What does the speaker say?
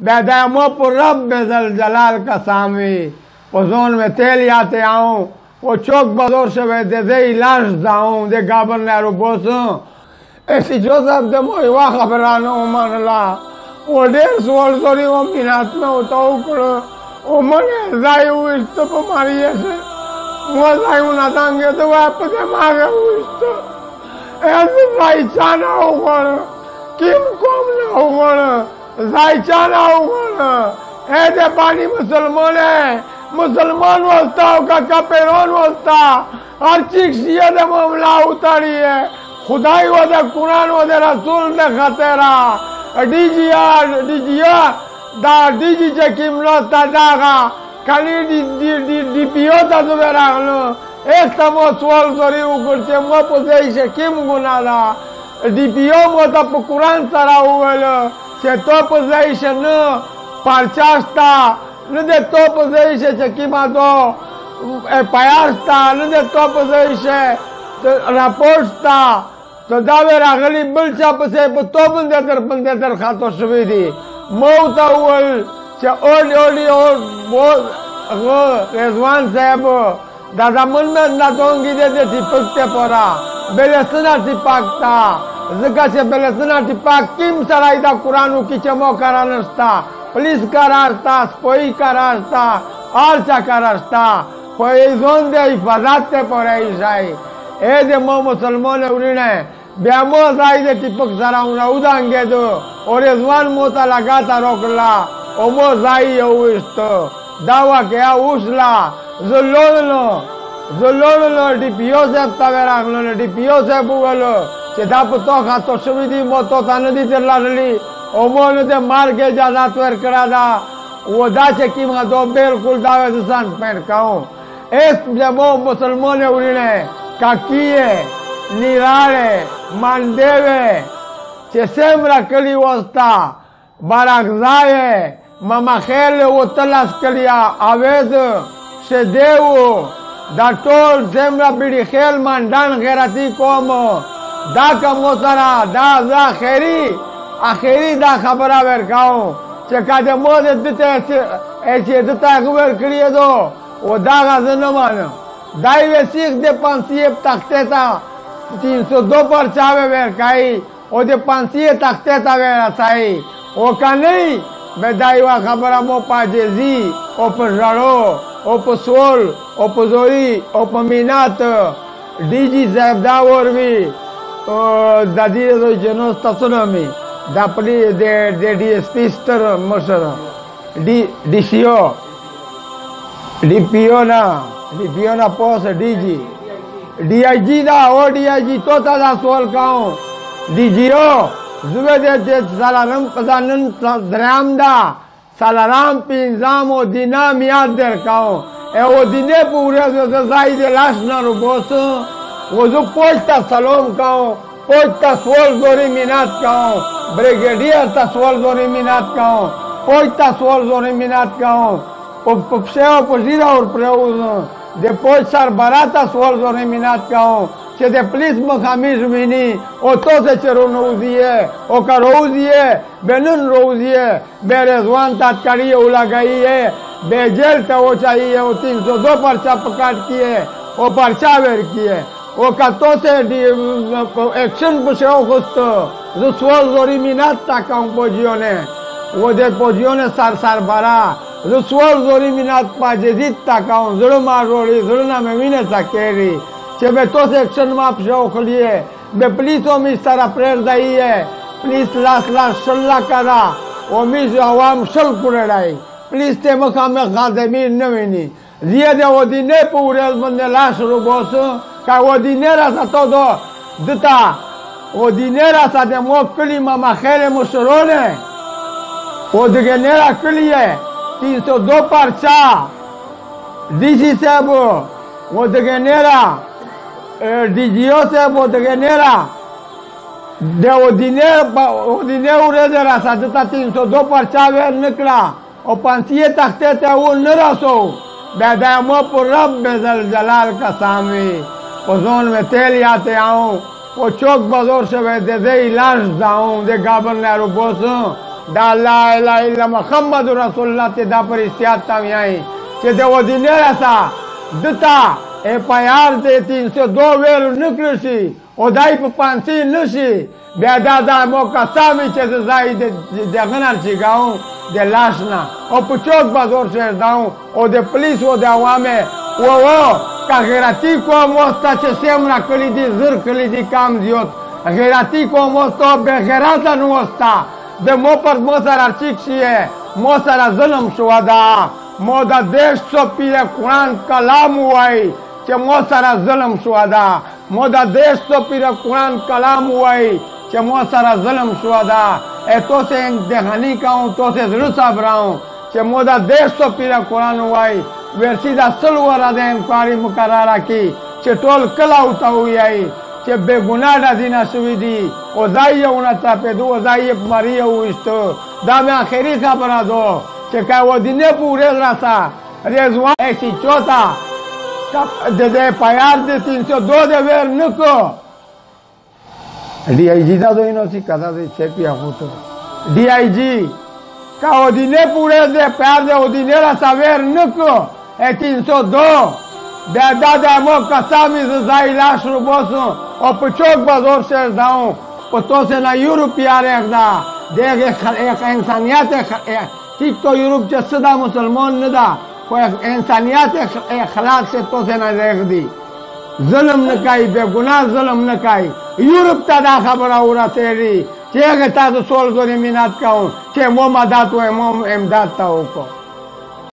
बेदा मो पर रब जलाल का सामी पोजोन में तेल आते आऊं वो चौक बदौर से वे दे इलाज जाऊं दे गाबर ने रो बोसो ऐसी जो सब दे मो वा खबरानो मनला वो डेर सोल सोरी वो मिनात में उताऊ करो वो मने जायु इस तो मारी ऐसे मो जायु ना तांगे तो वाप दे मागे इस तो ऐसे जाई चाना होगोन किम कोम ना होगोन जाई चाना होगोन ऐसे पानी मुसलमान है मुसलमान वस्ता का कपेरोन वस्ता हर चीज ये दे मामला उतारी है खुदाई वो दे कुरान वो दे रसूल दे खतेरा डीजिया दा डीजी चे किमलो तादागा खाली डी पियो ता तो बेरागलो एक तमो सोल सोरी उगुरचे मो पोसे से किम गुनादा डी पियो मो ता कुरान सरा हुएलो che to poseisce no parciasta nu de to poseisce ce kimato e payasta nu de to poseisce raporta to dave ragli bulcha pse to bande dar khato shvidi mauta ul che oli bo rezwan sahab dada mun mein na dongi de tipakte pora belesna tipakta ज़िक्र से बेलसना टिपा किम सराइदा कुरानु की चमो का रास्ता पुलिस का रास्ता स्पोई का रास्ता आलचा का रास्ता कोई जोन दे हिफाजत ते पड़े ईसाई ए दे मो मुसलमान उड़ने बेमो जाई दे टिपक सरा उना उदांगे दो और जवान मोता लगाता रोकला ओ मो जाई ओ इस्तो दावा क्या उसला जुल्लो डीपीओ से तवेरा लो डीपीओ से बुगलो Ceda puto khato shvidi moto tanadi terlali omone de मार के ज्यादा तोर करादा वो दाचे की मा दो बिल्कुल दावे दसान पेट काओ इस जमो मुसलमान उड़ने काकीए निराले मानदेवे che sembra che li osta barakzaye mama khele o talas kalia aved shedeu da tol sembra bidi khel mandan gherati komo da kamotara da akhiri da khabara verkao che kade mode dite e dita guver kriye do o da gaznaman dai vesik de pansiep takteta 302 पर चावे verkai o de pansie takteta verasai o kanei bedaiwa khabara mo pajezi o pajaro o posol o pozori o paminat digi zabda orvi dadi do jenos tasunami dapli de DSP star mosara DCO DPO na pos DG DIG da o DIG tota da sol kaun DGO zubede salaram padanan dram da salaram pinzam o dinam yad der kaun e o dine pure zo zai de lash na rubos o zo posta salom kaun posta sol zori minat kaun brigadier ta sol zori minat kaun posta sol zori minat kaun popseo pozira or preuzo depois barata sol zori minat kaun che de plis mkhamis mini o to se cheronouzie o karouzie benun rouzie berezwan tatkari ulagai hai bezel तो वो चाहिए वो 302 पर्चा पकड़ किए वो पर्चा वेर किए वो कतो से एक्शन पुछे खुस्तो जो सोल जोरी मिनट तक पोजियोने वो दे पोजियोने सार बारा जो सोल जोरी मिनट पाजेजित तक जरूर मार रोड़ी जरूर ना में मिने सकेरी चे बेतो से एक्शन माप शो खलिए बे पुलिसों में सारा प्रेर दई है पुलिस लाख सल्ला करा वो मिस आवाम सल कुड़ाई Please te măcame academii neveni. Zie de odine pure bande las roboso, ca odinera sa todo. Dita odinera sa de mo clima mahele musorone. Odgenera clie. 302 parça. Disi sebo. Odgenera. Digio sebo odgenera. De odine urezera sa dita 302 parça ver nikla. O pansiye takhte un naraso बेदा मो पर रब जलाल का सामी वो जोन में तेल आते आऊं वो चौक बाजार से वे दे इलाज जाऊं दे गाबर ने बोसो دا لا اله الا محمد رسول الله ته دا پر استیات تا ویای چې د ودینه سا دتا FIR دې 302 ویل نکړي شي او دای په پانسی نشي بیا دا موقع سامي چې زای د غنر شي گاو د لاشنا او په چوک بازار شه داو او د پولیس او د عوامه او کا غیرتی کو موستا چې سیمرا کړی دي زر کړی دي کام زیات غیرتی کو موستا به غیرت نه وستا د مو پر مو سره چیک شي مو سره ظلم شو دا مو د دیش څو پیر قرآن کلام وای چې مو سره ظلم شو دا مو د دیش څو پیر قرآن کلام وای چې مو سره ظلم شو دا تو سے امتحانی کاؤں تو سے ضرور صبراؤں چې مو د دیش څو پیر قرآن وای ورسی دا سلوره د انکواری مقرره کی چې ټول کلا اوته ویای چې بے گناه د دینه شوی دی او ځایونه ته په دوه ځای مری وښتو دا مې اخري خبره ده چې کا و دینه پورې راسا رضوان ایسی چوتا د FIR د 302 د ور نکو DIG دا دوینو سی کدا دې چپیا هوته DIG کا و دینه پورې د FIR د و دینه راسا ور نکو 302 دا مو کسامی زای لاش رو بوسو او په چوک بازار شه داو په تو سے نا یورپیا رخدا دیگه انسانیت ٹھیک تو یورپ چې صدا مسلمان نه دا خو انسانیت اخلاق سے تو سے نا رخ دی ظلم نه کوي به ګناه ظلم نه کوي یورپ ته دا خبره ورسېږي چې هغه تاسو سول زوري مینات کوو چې مو مدد و مو امداد تا وکړو